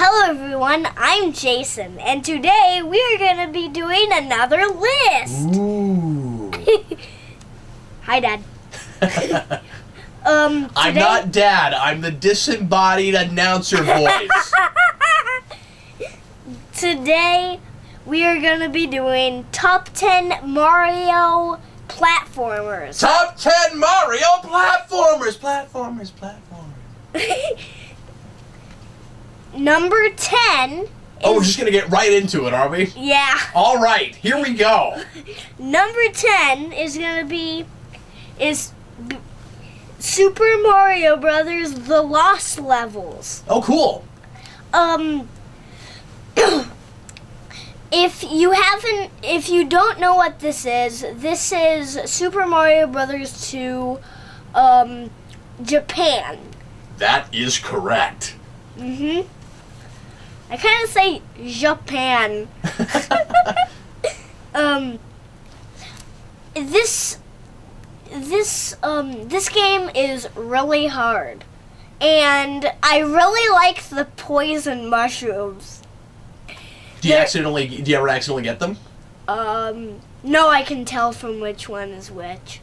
Hello everyone, I'm Jayson, and today we are going to be doing another list. Ooh. Hi, Dad. I'm not Dad, I'm the disembodied announcer voice. Today we are going to be doing top 10 Mario platformers. Top 10 Mario platformers. Number 10 Oh, we're just going to get right into it, are we? Yeah. All right, here we go. Number 10 is going to be Super Mario Brothers The Lost Levels. Oh, cool. If you don't know what this is Super Mario Brothers 2 Japan. That is correct. I kind of say Japan. This game is really hard, and I really like the poison mushrooms. Do you ever accidentally get them? No, I can tell from which one is which.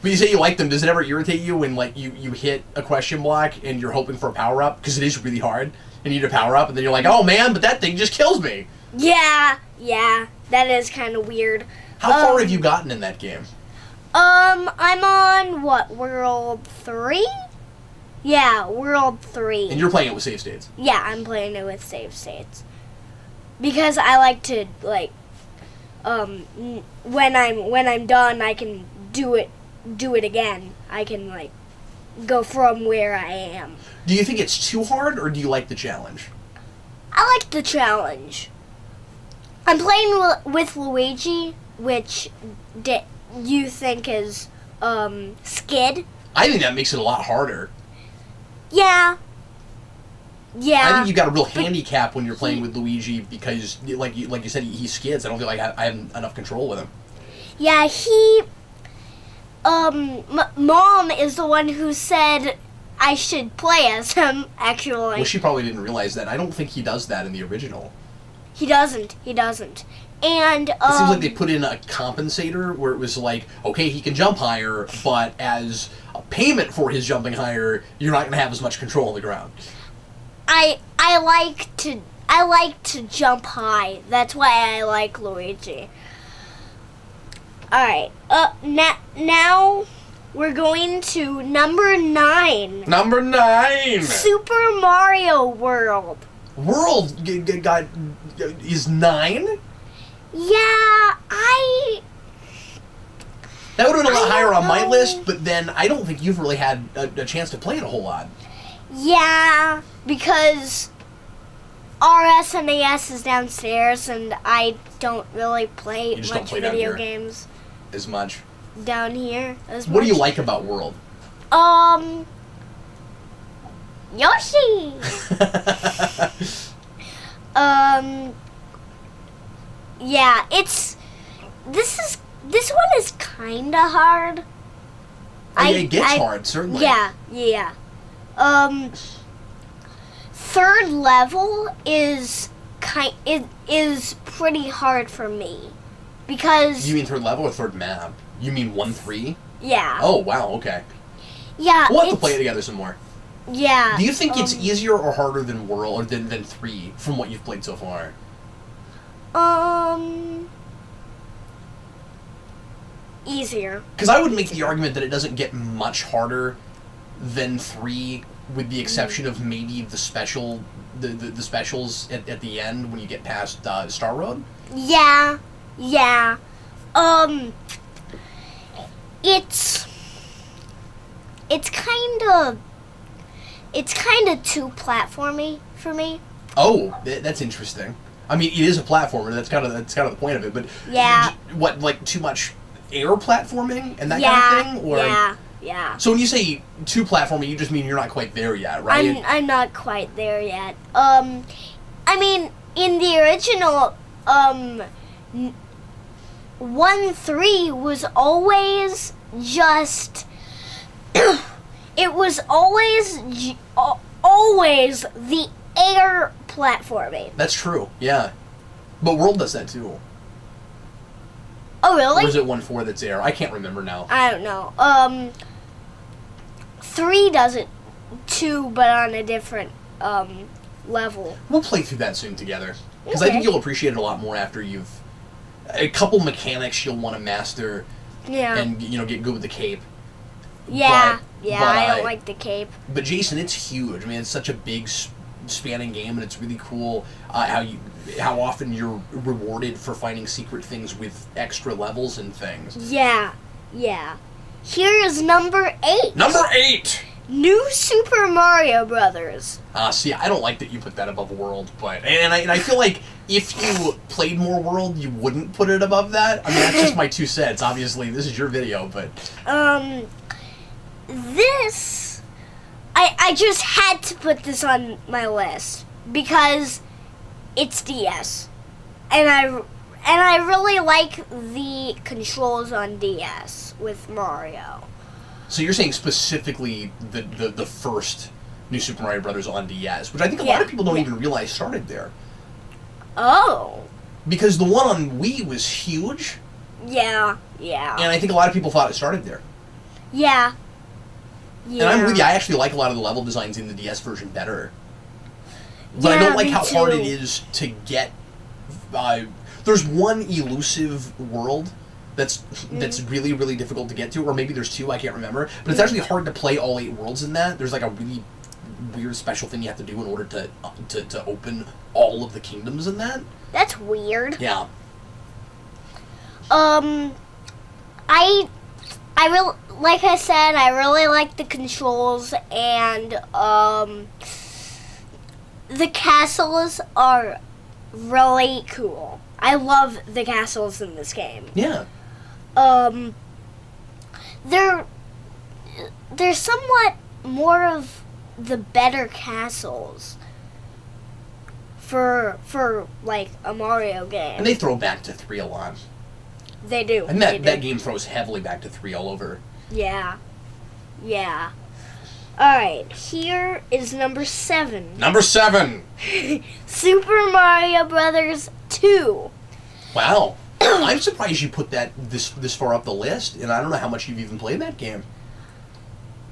But you say you like them. Does it ever irritate you when you hit a question block and you're hoping for a power up because it is really hard and you need a power up, and then you're like, oh man, but that thing just kills me. Yeah, that is kind of weird. How far have you gotten in that game? I'm on World 3? Yeah, World 3. And you're playing it with save states? Yeah, I'm playing it with save states. Because I like to when I'm done, I can do it again. I can go from where I am. Do you think it's too hard, or do you like the challenge? I like the challenge. I'm playing with Luigi, which you think is skid. I think that makes it a lot harder. Yeah. I think you've got a real handicap when you're playing with Luigi because, like you said, he skids. I don't feel like I have enough control with him. Yeah, Mom is the one who said I should play as him, actually. Well, she probably didn't realize that. I don't think he does that in the original. He doesn't. And, it seems like they put in a compensator where it was like, okay, he can jump higher, but as a payment for his jumping higher, you're not going to have as much control on the ground. I like to jump high. That's why I like Luigi. Alright, now we're going to number 9. Number 9! Super Mario World. World is 9? Yeah, that would have been a lot higher on my list, but then I don't think you've really had a chance to play it a whole lot. Yeah, because our SNES is downstairs, and I don't really play much video games. As much. Down here as much. What do you like about World? Yoshi! Yeah, this one is kinda hard. It gets hard, certainly. Yeah. Third level is pretty hard for me. Because... You mean third level or third map? You mean 1-3? Yeah. Oh, wow, okay. Yeah, we'll have to play it together some more. Yeah. Do you think it's easier or harder than World, or than 3, from what you've played so far? Easier. Because I would make the argument that it doesn't get much harder than 3, with the exception of maybe the specials at the end when you get past Star Road. Yeah. It's kind of too platformy for me. Oh, that's interesting. I mean, it is a platformer. That's kind of the point of it. But yeah, what, like too much air platforming and that kind of thing, or yeah. So when you say too platforming, you just mean you're not quite there yet, right? I'm not quite there yet. I mean, in the original 1-3 was always just it was always the air platforming. That's true, yeah. But World does that too. Oh, really? Or is it 1.4 that's air? I can't remember now. I don't know. 3 does it too, but on a different level. We'll play through that soon together. Because I Okay. think you'll appreciate it a lot more after you've... A couple mechanics you'll want to master Yeah. and, get good with the cape. Yeah. But I don't like the cape. But Jayson, it's huge. I mean, it's such a big spanning game, and it's really cool how often you're rewarded for finding secret things with extra levels and things. Yeah. Here is number 8. Number 8! New Super Mario Brothers. See, I don't like that you put that above World, but and I feel like if you played more World, you wouldn't put it above that. I mean, that's just my 2 cents. Obviously, this is your video, but This, I just had to put this on my list because it's DS, and I really like the controls on DS with Mario. so you're saying specifically the first New Super Mario Brothers on DS, which I think a lot of people don't even realize started there. Oh. Because the one on Wii was huge, Yeah. and I think a lot of people thought it started there. Yeah. And I'm with you. I actually like a lot of the level designs in the DS version better. But I don't like me how hard too. it is to get. There's one elusive world that's really, really difficult to get to, or maybe there's 2, I can't remember. But it's actually hard to play all 8 worlds in that. There's like a really weird special thing you have to do in order to open all of the kingdoms in that. That's weird. Yeah. I really, like I said, I really like the controls, and the castles are really cool. I love the castles in this game. Yeah. They're somewhat more of the better castles for like a Mario game. And they throw back to 3 a lot. They do. And that game throws heavily back to 3 all over. Yeah. Alright, here is number 7. Number 7! Super Mario Brothers 2. Wow. I'm surprised you put that this far up the list, and I don't know how much you've even played that game.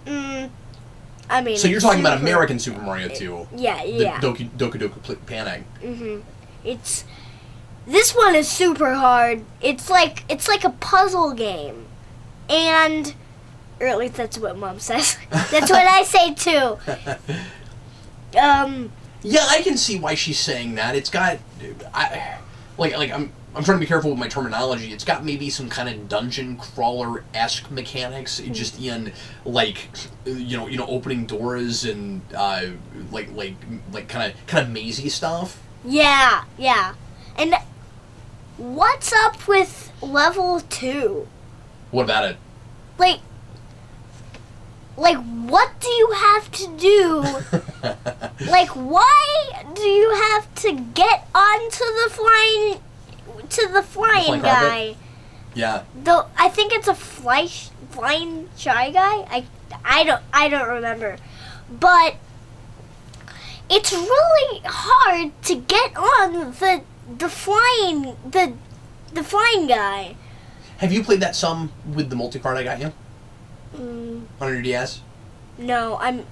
I mean... So you're talking about American Super Mario 2. Yeah. The Doki Doki Panic. This one is super hard. It's like a puzzle game. And... Or at least that's what Mom says. That's what I say too. Yeah, I can see why she's saying that. It's got... I'm trying to be careful with my terminology. It's got maybe some kind of dungeon crawler-esque mechanics, just in opening doors and kind of mazy stuff. Yeah. And what's up with level 2? What about it? Like what do you have to do? Why do you have to get onto the flying guy? Yeah. Though I think it's a flying shy guy. I don't remember, but it's really hard to get on the flying guy. Have you played that some with the multi-card I got you? On your DS? No, I'm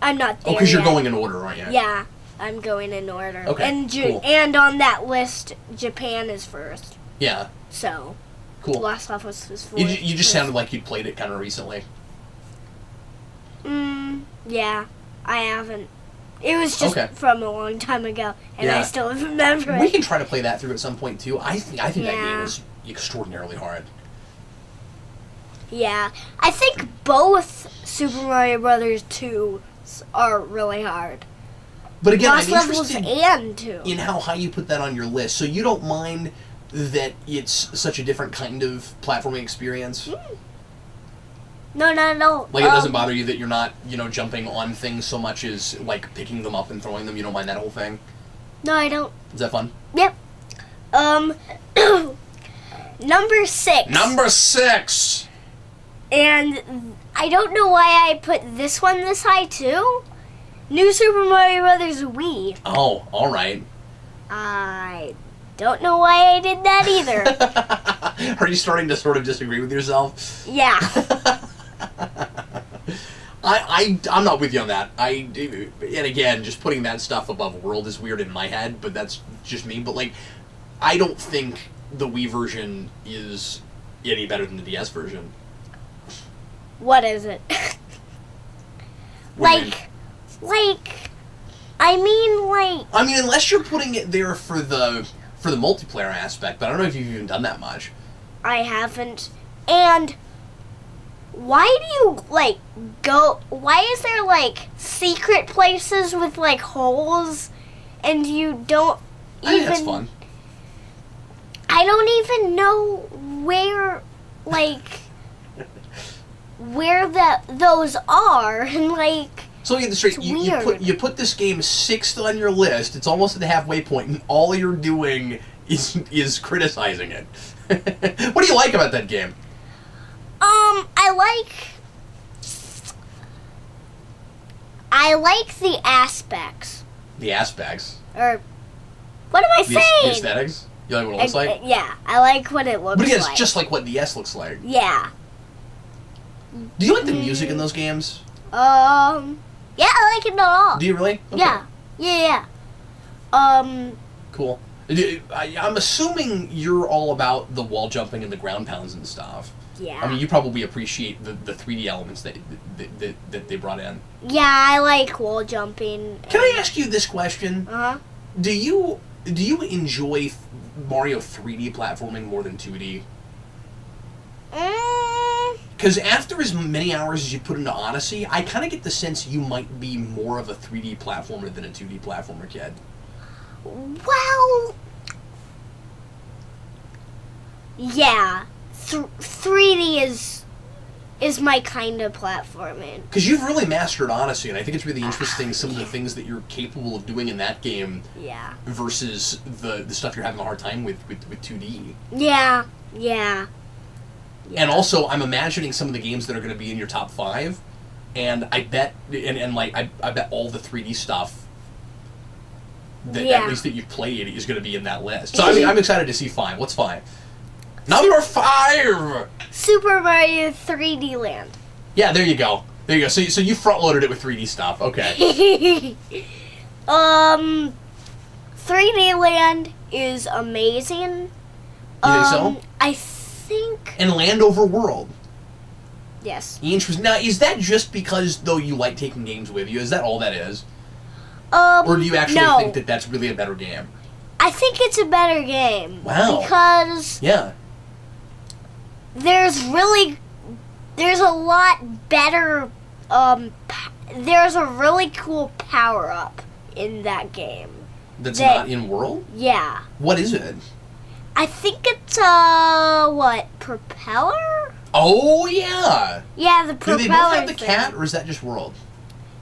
not there. Oh, because you're yet. going in order, aren't you? Yeah, I'm going in order. Okay, And cool. and on that list, Japan is first. Yeah. So. Cool. Last off was fourth. You just sounded like you'd played it kind of recently. Yeah, I haven't. It was just from a long time ago, and I still remember it. We can try to play that through at some point too. I think that game is extraordinarily hard. Yeah, I think both Super Mario Brothers 2 are really hard. But again, Lost I'm levels interested and 2. in how high you put that on your list. So you don't mind that it's such a different kind of platforming experience? No. Like, it doesn't bother you that you're not, jumping on things so much as, like, picking them up and throwing them? You don't mind that whole thing? No, I don't. Is that fun? Yep. Number 6. Number 6! And I don't know why I put this one this high, too. New Super Mario Brothers Wii. Oh, all right. I don't know why I did that either. Are you starting to sort of disagree with yourself? Yeah. I'm not with you on that. And again, just putting that stuff above World is weird in my head, but that's just me. But like, I don't think the Wii version is any better than the DS version. What is it? What do you mean? I mean, unless you're putting it there for the multiplayer aspect, but I don't know if you've even done that much. I haven't. And why do you go? Why is there secret places with holes, and you don't even? I think that's fun. I don't even know where those are, and So get this straight. You put this game 6th on your list. It's almost at the halfway point, and all you're doing is criticizing it. What do you like about that game? I like the aspects. The aspects. Or what am I saying? The aesthetics. You like what it looks like? Yeah, I like what it looks like. But again, it's just like what DS looks like. Yeah. Do you like the music in those games? Yeah, I like it a lot. Do you really? Okay. Yeah. Cool. I'm assuming you're all about the wall jumping and the ground pounds and stuff. Yeah. I mean, you probably appreciate the 3D elements that they brought in. Yeah, I like wall jumping. Can I ask you this question? Uh-huh. Do you enjoy Mario 3D platforming more than 2D? Because after as many hours as you put into Odyssey, I kind of get the sense you might be more of a 3D platformer than a 2D platformer kid. Well, yeah, 3D is my kind of platforming. Because you've really mastered Odyssey, and I think it's really interesting some of the things that you're capable of doing in that game. Yeah. Versus the stuff you're having a hard time with 2D. Yeah. And also, I'm imagining some of the games that are going to be in your top 5, and I bet, I bet all the 3D stuff that at least that you've played is going to be in that list. So I'm excited to see 5. What's 5? Number 5. Super Mario 3D Land. Yeah, there you go. So you front loaded it with 3D stuff. Okay. 3D Land is amazing. You think so? I think. And Land Over World. Yes. Interesting. Now, is that just because, though, you like taking games with you? Is that all that is? Or do you actually think that that's really a better game? I think it's a better game. Wow. Because... Yeah. There's a lot better... there's a really cool power-up in that game. That's not in World? Yeah. What is it? I think it's, propeller? Oh, yeah! Yeah, the propeller. Do they both have the cat, or is that just World?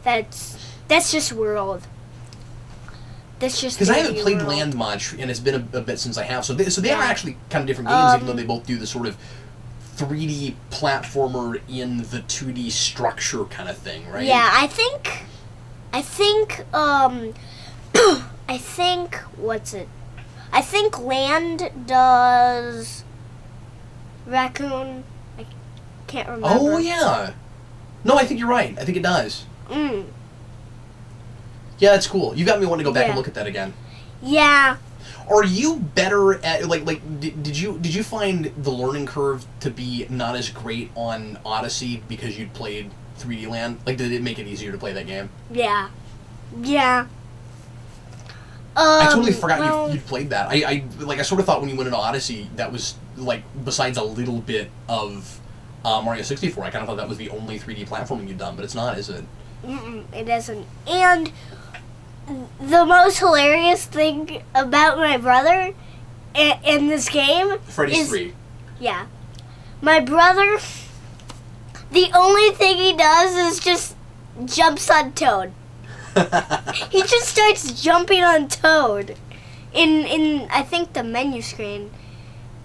That's just World. That's just because I haven't played World. Land much, and it's been a bit since I have. So they are actually kind of different games, even though they both do the sort of 3D platformer in the 2D structure kind of thing, right? Yeah, I think, what's it? I think Land does Raccoon. I can't remember. Oh, yeah. No, I think you're right. I think it does. Yeah, that's cool. You got me wanting to go back and look at that again. Yeah. Are you better at did you find the learning curve to be not as great on Odyssey because you'd played 3D Land? Like, did it make it easier to play that game? Yeah. Yeah. I totally forgot you'd played that. I sort of thought when you went into Odyssey that was besides a little bit of Mario 64, I kind of thought that was the only 3D platforming you'd done, but it's not, is it? It isn't. And the most hilarious thing about my brother in this game Freddy's 3. Yeah. My brother, the only thing he does is just jumps on Toad. He just starts jumping on Toad in I think the menu screen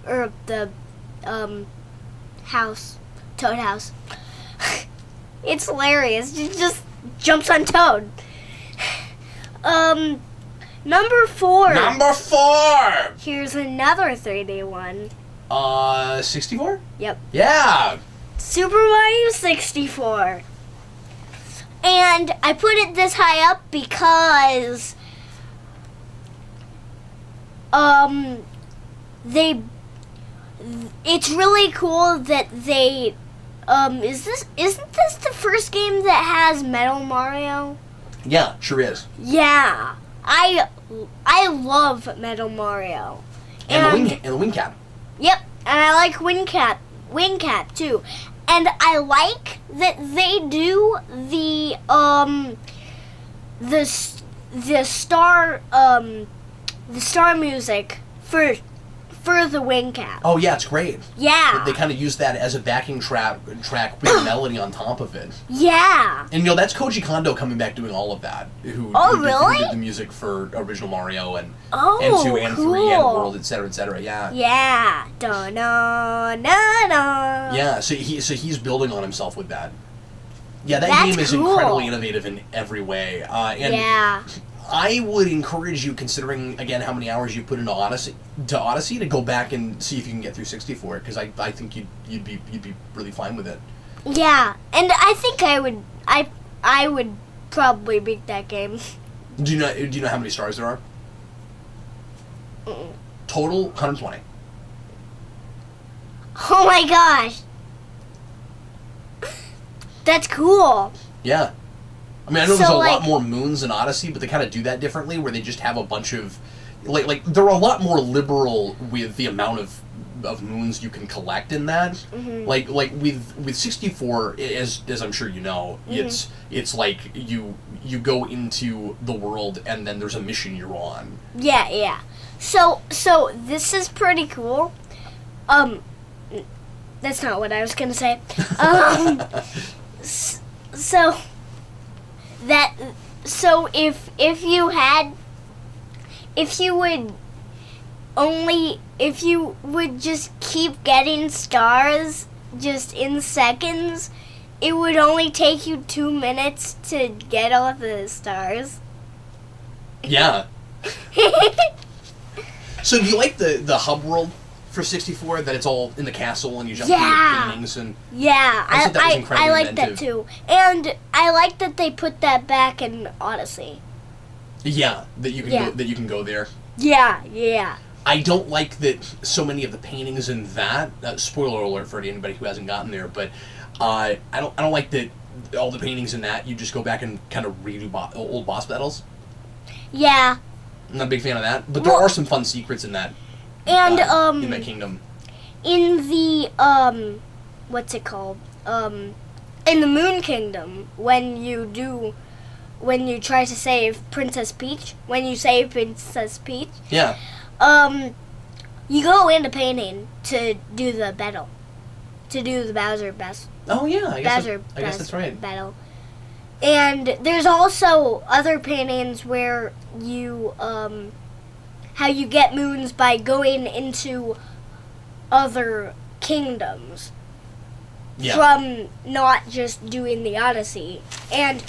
or the house, Toad house. It's hilarious. He just jumps on Toad. Number 4. Number 4! Here's another 3D one. 64? Yep. Yeah! Super Mario 64. And I put it this high up because it's really cool that they isn't this the first game that has Metal Mario? Yeah, sure is. Yeah. I love Metal Mario. And the wing cap. Yep, and I like wing cap too. And I like that they do the star music for the wing cap. Oh yeah, it's great. Yeah. They kind of use that as a backing track with a melody on top of it. Yeah. And that's Koji Kondo coming back doing all of that. Who really? did the music for original Mario and Oh, and 2 and 3 cool. and World, etc., etc. Yeah. Yeah. Da-na-na-na. Yeah. So he's building on himself with that. Yeah, that That's game is cool. incredibly innovative in every way. And Yeah. I would encourage you, considering again how many hours you put into Odyssey, to go back and see if you can get through 64, because I think you'd be really fine with it. Yeah. And I think I would probably beat that game. Do you know how many stars there are? Mm-mm. Total 120. Oh my gosh. That's cool. Yeah. I mean, I know So, there's a lot like- more moons in Odyssey, but they kind of do that differently, where they just have a bunch of, like they're a lot more liberal with the amount of moons you can collect in that. Mm-hmm. Like with 64, as I'm sure you know, Mm-hmm. it's like you go into the world and then there's a mission you're on. Yeah, yeah. So this is pretty cool. That's not what I was gonna say. So if you would just keep getting stars just in seconds, it would only take you 2 minutes to get all the stars. Yeah. So do you like the hub world for 64, that it's all in the castle and you jump through the paintings and... Yeah, I thought that was incredibly I like inventive. that too. And I like that they put that back in Odyssey. Yeah, that you can go there. Yeah, yeah. I don't like that so many of the paintings in that. Spoiler alert for anybody who hasn't gotten there, but I don't like that all the paintings in that you just go back and kind of redo old boss battles. Yeah. I'm not a big fan of that, but there are some fun secrets in that. And in that kingdom. In the what's it called? In the Moon Kingdom, when you try to save Princess Peach, Yeah. you go into painting to do the battle, to do the Bowser best. Oh yeah, I guess that's right. Battle. And there's also other paintings where you how you get moons by going into other kingdoms. Yeah. From not just doing the Odyssey. And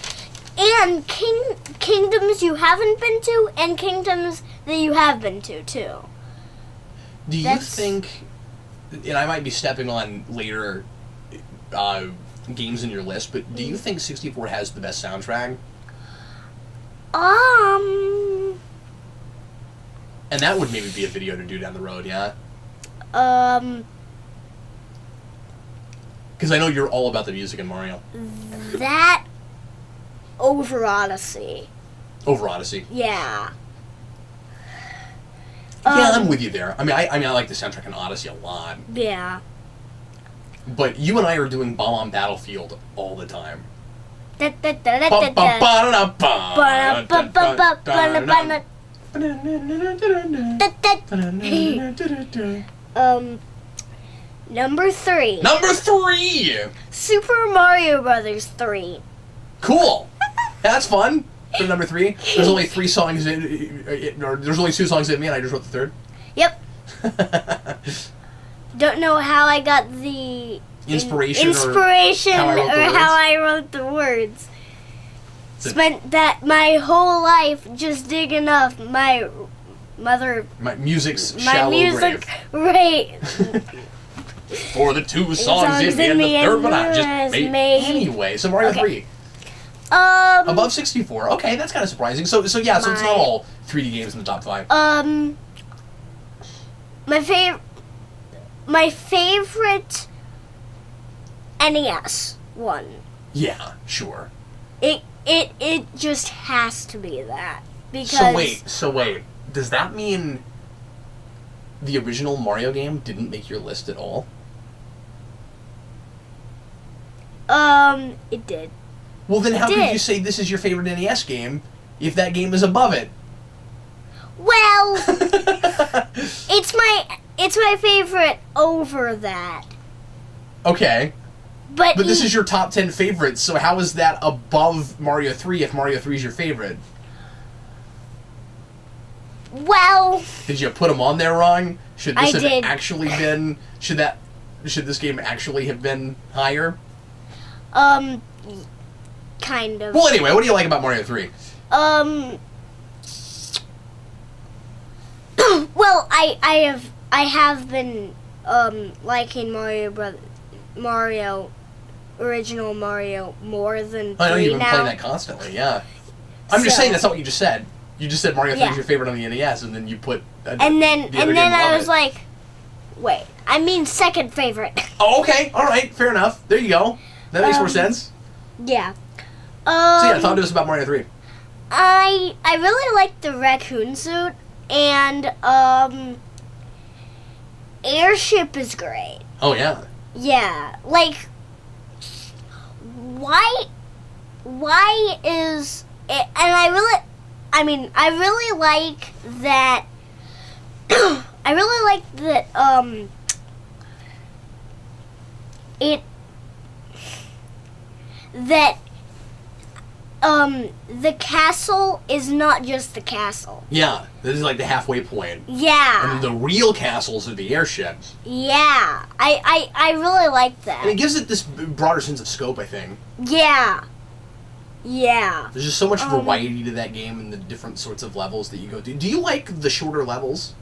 kingdoms you haven't been to and kingdoms that you have been to too. Do you think, and I might be stepping on later games in your list, but do you think 64 has the best soundtrack? And that would maybe be a video to do down the road, yeah? Because I know you're all about the music in Mario. That over Odyssey. Over Odyssey. Yeah. Yeah, I'm with you there. I mean, I like the soundtrack in Odyssey a lot. Yeah. But you and I are doing Bomb on Battlefield all the time. Number 3. Number 3! Super Mario Brothers 3. Cool! That's fun. For number 3. There's only 3 songs there's only 2 songs in me and I just wrote the third. Yep. Don't know how I got the Inspiration or how words. I wrote the words. spent that my whole life just digging up my music's my shallow music grave. right. For the two songs in me and the third one I just made. made. Anyway, so Mario Okay. 3. Above 64. Okay, that's kind of surprising. So yeah, so it's not all 3D games in the top 5. My favorite NES one. Yeah, sure. It just has to be that because So wait. Does that mean the original Mario game didn't make your list at all? It did. Well, then how could did. you say this is your favorite NES game if that game is above it? Well, it's my favorite over that. Okay. But this is your top 10 favorites, so how is that above Mario 3 if Mario 3 is your favorite? Well, Did you put them on there wrong? Should this I have did. actually been... Should this game actually have been higher? kind of. Well, anyway, what do you like about Mario 3? Well, I have been liking original Mario more than 3 I know you've been now. playing that constantly, yeah. I'm just So- saying that's not what you just said. You just said Mario 3 Yeah. is your favorite on the NES, and then you put... And then I was like, wait, I mean second favorite. Oh, okay, alright, fair enough. There you go. That makes more sense. Yeah. So yeah, talk to us about Mario 3. I really like the raccoon suit, and airship is great. Oh, yeah. Yeah, like why is it? And I really like that. I really like that. The castle is not just the castle. Yeah, this is like the halfway point. Yeah. And then the real castles are the airships. Yeah. I really like that. And it gives it this broader sense of scope, I think. Yeah. Yeah. There's just so much variety to that game and the different sorts of levels that you go to. Do you like the shorter levels?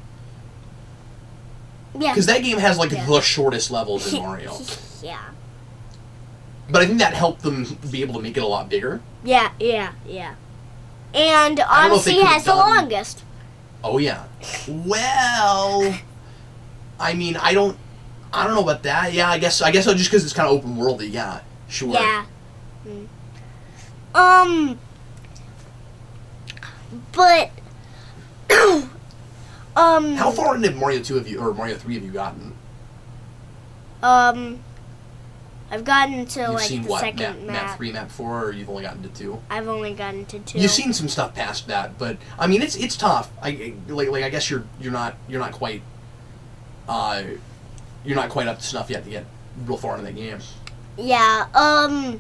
Yeah. Because that game has like Yeah. the shortest levels in Mario. Yeah. But I think that helped them be able to make it a lot bigger. Yeah. And I don't know if they Odyssey could've has the done- longest. Oh yeah. Well, I mean, I don't know about that. Yeah, I guess so. Just because it's kind of open worldy. Yeah, sure. Yeah. But How far into Mario 2 have you, or Mario 3 have you gotten? I've gotten to You've like seen the what, second map 3, map 4, or you've only gotten to 2? I've only gotten to 2. You've seen some stuff past that, but I mean, it's tough. I guess you're not quite up to snuff yet to get real far into that game. Yeah.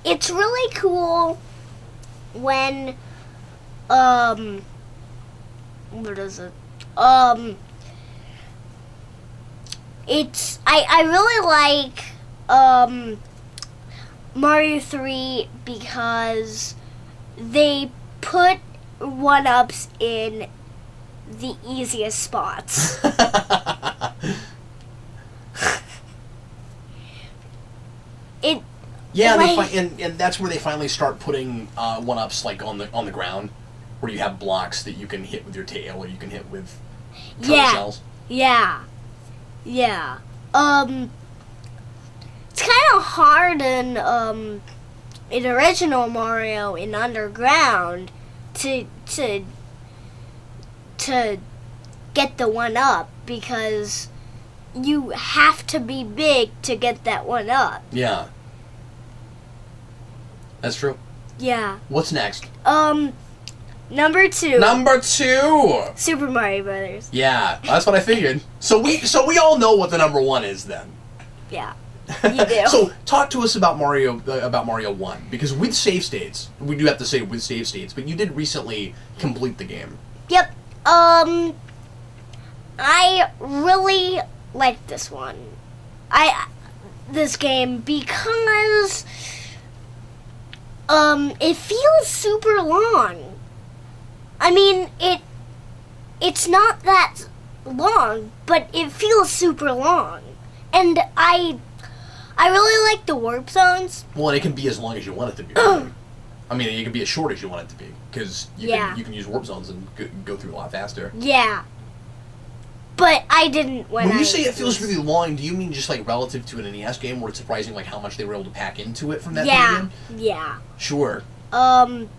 It's really cool when what is it? It's I really like Mario 3 because they put 1-ups in the easiest spots. It Yeah, like, and that's where they finally start putting 1-ups like on the ground, where you have blocks that you can hit with your tail or you can hit with turtle shells. Yeah. It's kind of hard in original Mario in Underground to get the 1-up because you have to be big to get that 1-up. Yeah. That's true. Yeah. What's next? Number 2. Number 2. Super Mario Brothers. Yeah, that's what I figured. So we all know what the number 1 is then. Yeah. You do. So talk to us about Mario 1, because with save states, we do have to say with save states, but you did recently complete the game. Yep. I really like this one. This game because It feels super long. I mean, it's not that long, but it feels super long. And I really like the warp zones. Well, and it can be as long as you want it to be. Really. I mean, it can be as short as you want it to be, because you can use warp zones and go through a lot faster. Yeah. But I didn't when you say it feels really long, do you mean just like relative to an NES game, where it's surprising like how much they were able to pack into it from that game? Yeah. Sure. And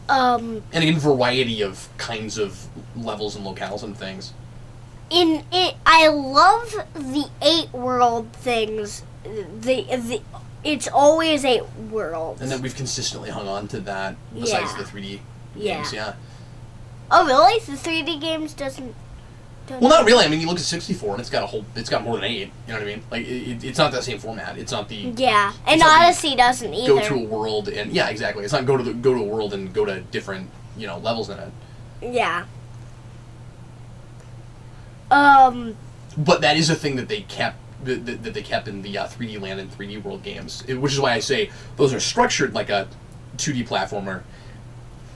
again, variety of kinds of levels and locales and things. I love the 8 world things. It's always 8 worlds. And then we've consistently hung on to that besides the 3D games, yeah. Oh, really? The 3D games don't well, not really. I mean, you look at 64 and it's got more than 8. You know what I mean? Like, it's not that same format. It's not the... Yeah, and Odyssey doesn't either. Go to a world and... Yeah, exactly. It's not go to a world and go to different, levels in it. Yeah. But that is a thing that they kept that they kept in the 3D Land and 3D World games, which is why I say those are structured like a 2D platformer,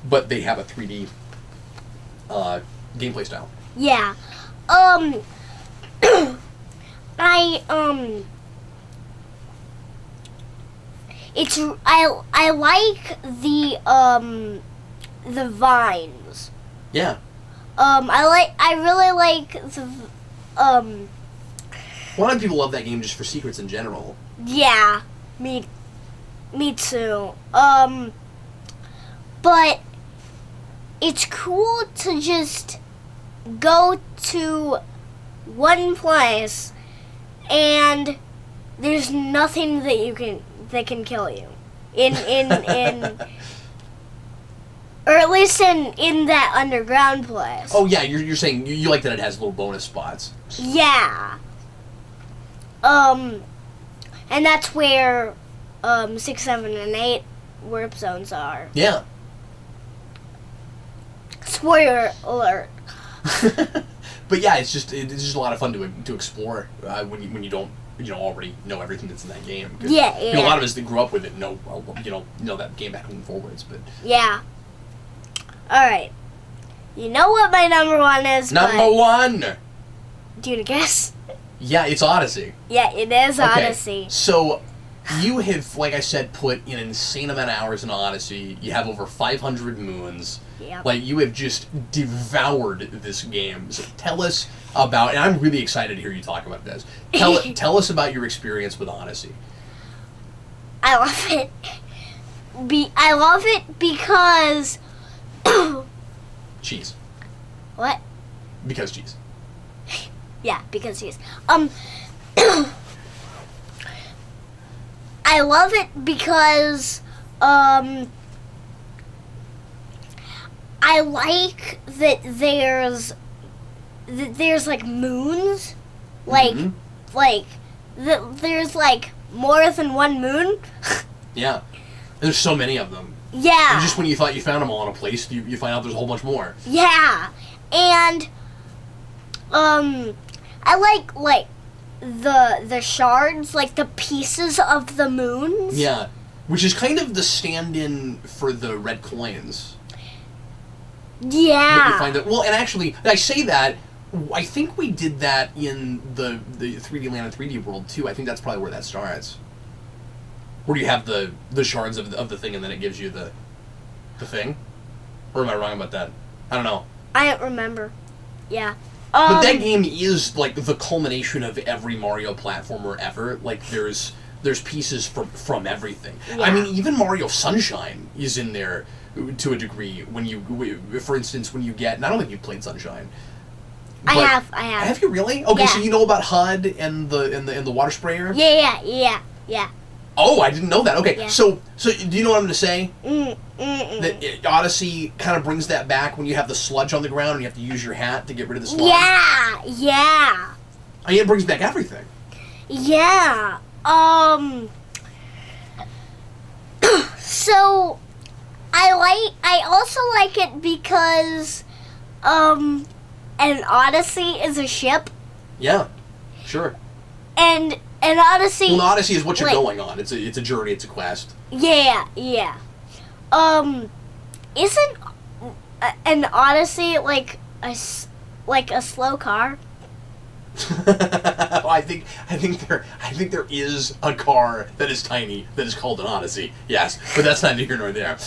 but they have a 3D gameplay style. Yeah. I like the vines. Yeah. I really like the a lot of people love that game just for secrets in general. Yeah, me too. But it's cool to just go to one place and there's nothing that can kill you. In or at least in that underground place. Oh yeah, you're saying you like that it has little bonus spots. Yeah. And that's where 6, 7, and 8 warp zones are. Yeah. Spoiler alert. But yeah, it's just a lot of fun to explore when you don't already know everything that's in that game. Yeah. A lot of us that grew up with it know that game back and forwards, but yeah. All right. You know what my number 1 is? Number 1. Do you want to guess? Yeah, it's Odyssey. Yeah, it is Odyssey. Okay, so you have, like I said, put an insane amount of hours in Odyssey. You have over 500 moons. Yep. Like, you have just devoured this game. So tell us about, and I'm really excited to hear you talk about this. Tell us about your experience with Odyssey. I love it. I love it because... Cheese. What? Because cheese. Yeah, because cheese. I love it because I like that there's like moons, there's like more than one moon. Yeah, there's so many of them. Yeah. And just when you thought you found them all in a place, you find out there's a whole bunch more. Yeah, and I like the shards, like the pieces of the moons. Yeah, which is kind of the stand-in for the red coins. Yeah. But you find that, well, and actually, I say that, I think we did that in the 3D Land and 3D World too. I think that's probably where that starts. Where you have the shards of the thing, and then it gives you the thing. Or am I wrong about that? I don't know. I don't remember. Yeah. But that game is like the culmination of every Mario platformer ever. Like there's pieces from everything. Yeah. I mean, even Mario Sunshine is in there to a degree. For instance, when you get, and I don't think you've played Sunshine. I have. Have you really? Okay, yeah. So you know about HUD and the water sprayer? Yeah. Oh, I didn't know that. Okay, yeah. so do you know what I'm going to say? That Odyssey kind of brings that back when you have the sludge on the ground and you have to use your hat to get rid of the sludge. Yeah. I mean, it brings back everything. Yeah. So I also like it because an Odyssey is a ship. Yeah. Sure. And An Odyssey. Well, an Odyssey is what you're like, going on. It's a journey. It's a quest. Yeah. Isn't an Odyssey like a slow car? I think there is a car that is tiny that is called an Odyssey. Yes, but that's neither here nor there.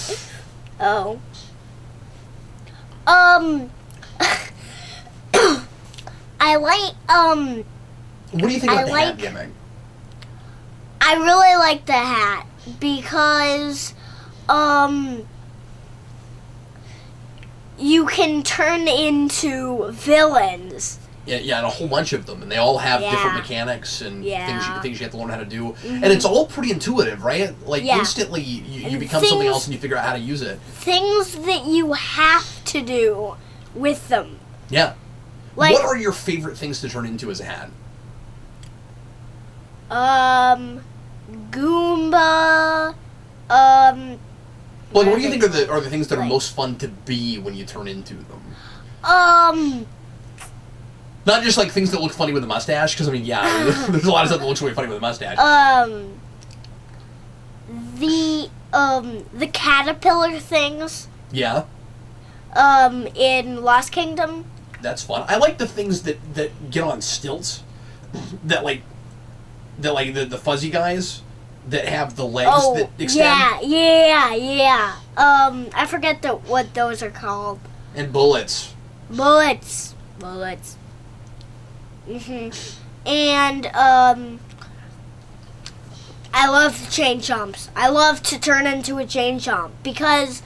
Oh. I like What do you think about the hat gimmick? I really like the hat because you can turn into villains. Yeah, and a whole bunch of them, and they all have different mechanics and things you have to learn how to do. Mm-hmm. And it's all pretty intuitive, right? Like, instantly you become something else and you figure out how to use it. Things that you have to do with them. Yeah. Like, what are your favorite things to turn into as a hat? Goomba, What do you think are the things that are most fun to be when you turn into them? Not just like things that look funny with a mustache, because I mean, yeah, there's a lot of stuff that looks really funny with a mustache. The caterpillar things. Yeah. In Lost Kingdom. That's fun. I like the things that get on stilts, that the fuzzy guys that have the legs that extend. Yeah. I forget what those are called. And bullets. Bullets. And I love the chain jumps. I love to turn into a chain jump because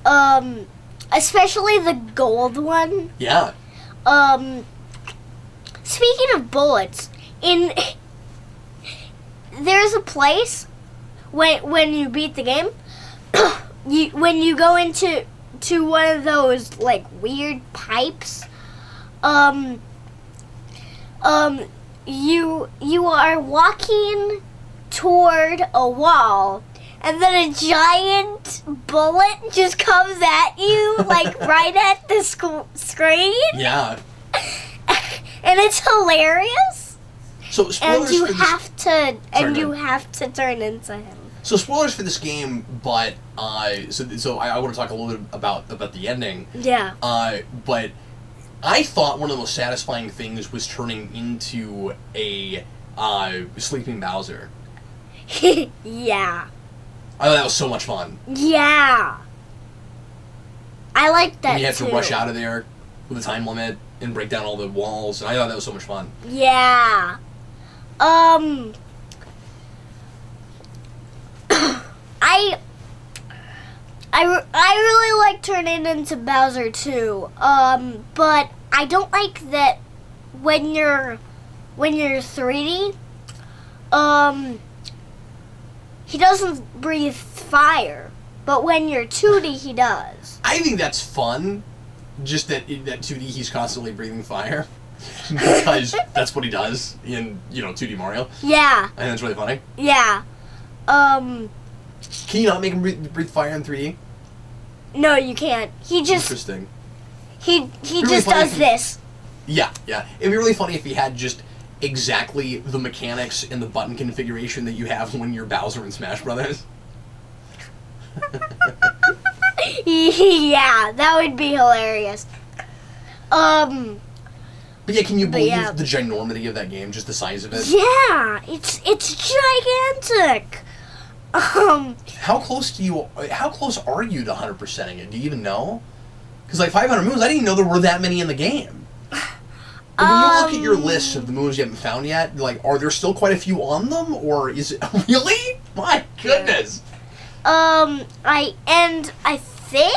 especially the gold one. Yeah. Speaking of bullets, there's a place when you beat the game, when you go into one of those like weird pipes, you are walking toward a wall, and then a giant bullet just comes at you, like right at the screen. Yeah. And it's hilarious. So spoilers and you for have to you have to turn into him. So spoilers for this game, but so I want to talk a little bit about the ending. Yeah. But I thought one of the most satisfying things was turning into a sleeping Bowser. Yeah. I thought that was so much fun. Yeah. I like that. And you had too. to rush out of there with a time limit and break down all the walls, and I thought that was so much fun. Yeah. I really like turning into Bowser too. But I don't like that when you're 3D, he doesn't breathe fire. But when you're 2D, he does. I think that's fun. Just that 2D, he's constantly breathing fire. Because that's what he does in, 2D Mario. Yeah. And that's really funny. Yeah. Can you not make him breathe fire in 3D? No, you can't. He just... Interesting. He really just does this. Yeah. It'd be really funny if he had just exactly the mechanics and the button configuration that you have when you're Bowser in Smash Brothers. Yeah, that would be hilarious. But yeah, can you believe the ginormity of that game? Just the size of it? Yeah, it's gigantic. How close are you to 100%ing it? Do you even know? Because like 500 moons, I didn't even know there were that many in the game. But when you look at your list of the moons you haven't found yet, like, are there still quite a few on them, or is it really? My goodness. I think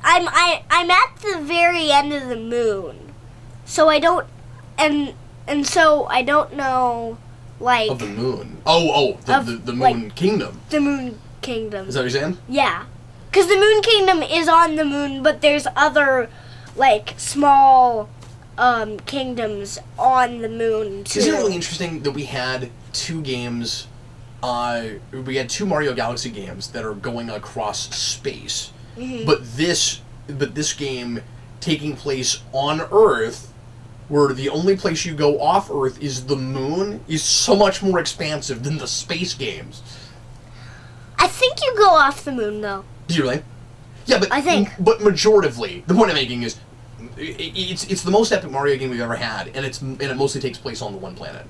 I'm at the very end of the moon, so I don't so I don't know, like... Of the moon. The Moon Kingdom. The Moon Kingdom. Is that what you're saying? Yeah. Because the Moon Kingdom is on the moon, but there's other, like, small kingdoms on the moon, too. Isn't it really interesting that we had two games, we had two Mario Galaxy games that are going across space, but this game taking place on Earth where the only place you go off Earth is the moon, is so much more expansive than the space games. I think you go off the moon, though. Do you really? Yeah, but I think. But majoritively, the point I'm making is, it's the most epic Mario game we've ever had, and it mostly takes place on the one planet.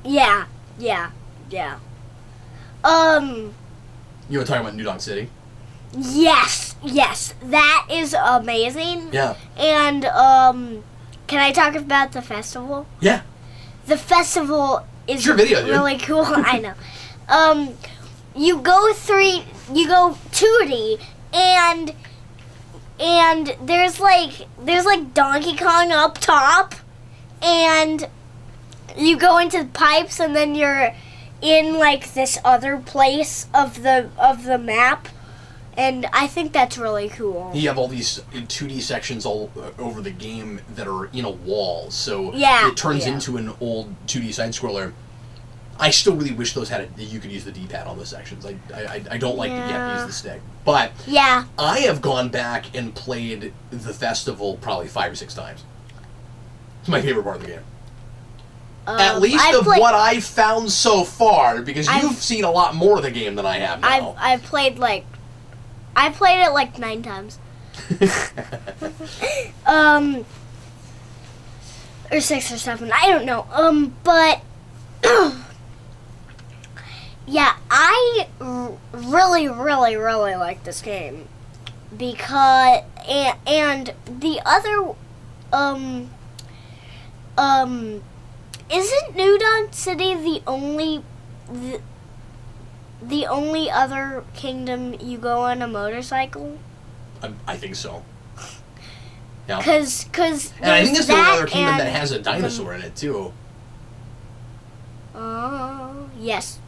Yeah. You want to talk about New Donk City? Yes, that is amazing. Yeah. And can I talk about the festival? Yeah. The festival is Sure video, dude. really cool. I know. You go 2D and there's like Donkey Kong up top, and you go into the pipes, and then you're in like this other place of the map, and I think that's really cool. You have all these 2D sections all over the game that are in a wall, so Yeah, it turns yeah. into an old 2D side scroller. I still really wish those had you could use the D-pad on those sections. I don't like that you have to use the stick, but Yeah. I have gone back and played the festival probably 5 or 6 times. It's my favorite part of the game. At least what I've found so far, because you've seen a lot more of the game than I have now. I played it like 9 times. Or 6 or 7. I don't know. But yeah, I really like this game because and the other isn't New Donk City the only other kingdom you go on a motorcycle? I think so. Yeah. Cause And I think it's the only other kingdom and that has a dinosaur in it too. Yes,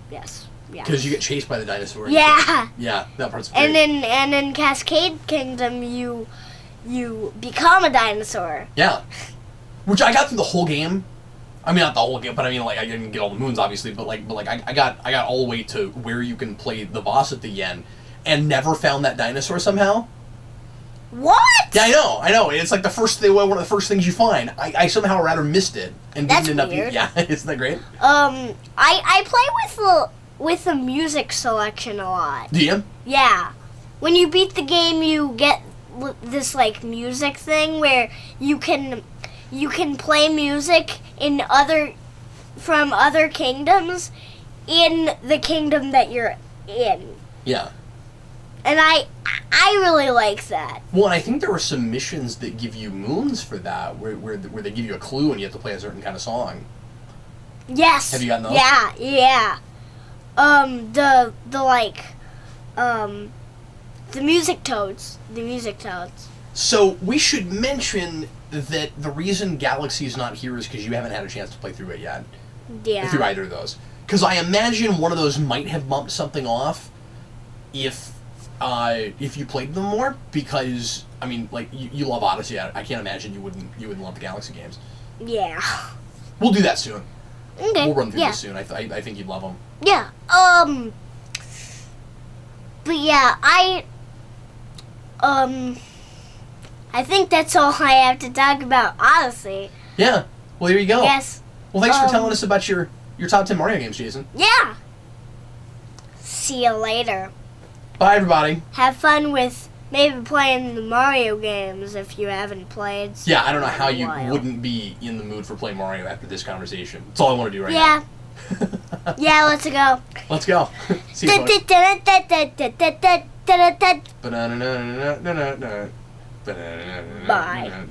yeah. Because you get chased by the dinosaur. Yeah. Yeah, that part's great. And in Cascade Kingdom, you become a dinosaur. Yeah. Which I got through the whole game. I mean, not the whole game, but I mean, like, I didn't get all the moons, obviously, but I got all the way to where you can play the boss at the end, and never found that dinosaur somehow. What? Yeah, I know. It's like one of the first things you find. I somehow rather missed it and That's didn't end weird. up. Yeah, isn't that great? I play with the music selection a lot. Do you? Yeah. When you beat the game, you get this like music thing where you can play music from other kingdoms in the kingdom that you're in. Yeah. And I really like that. Well, and I think there were some missions that give you moons for that, where they give you a clue and you have to play a certain kind of song. Yes. Have you gotten those? Yeah. The music toads. So we should mention that the reason Galaxy's not here is because you haven't had a chance to play through it yet. Yeah. Through either of those. Because I imagine one of those might have bumped something off if you played them more. Because I mean, like you love Odyssey. I can't imagine you wouldn't love the Galaxy games. Yeah. We'll do that soon. Okay. We'll run through this soon. I think you'd love them. Yeah. But yeah, I think that's all I have to talk about Odyssey. Yeah. Well, there you go. Yes. Well, thanks for telling us about your top 10 Mario games, Jason. Yeah. See you later. Bye, everybody. Have fun with maybe playing the Mario games if you haven't played. Yeah, I don't know how you while. wouldn't be in the mood for playing Mario after this conversation. That's all I want to do right now. Yeah, let's go. Let's go. See you, folks. Bye.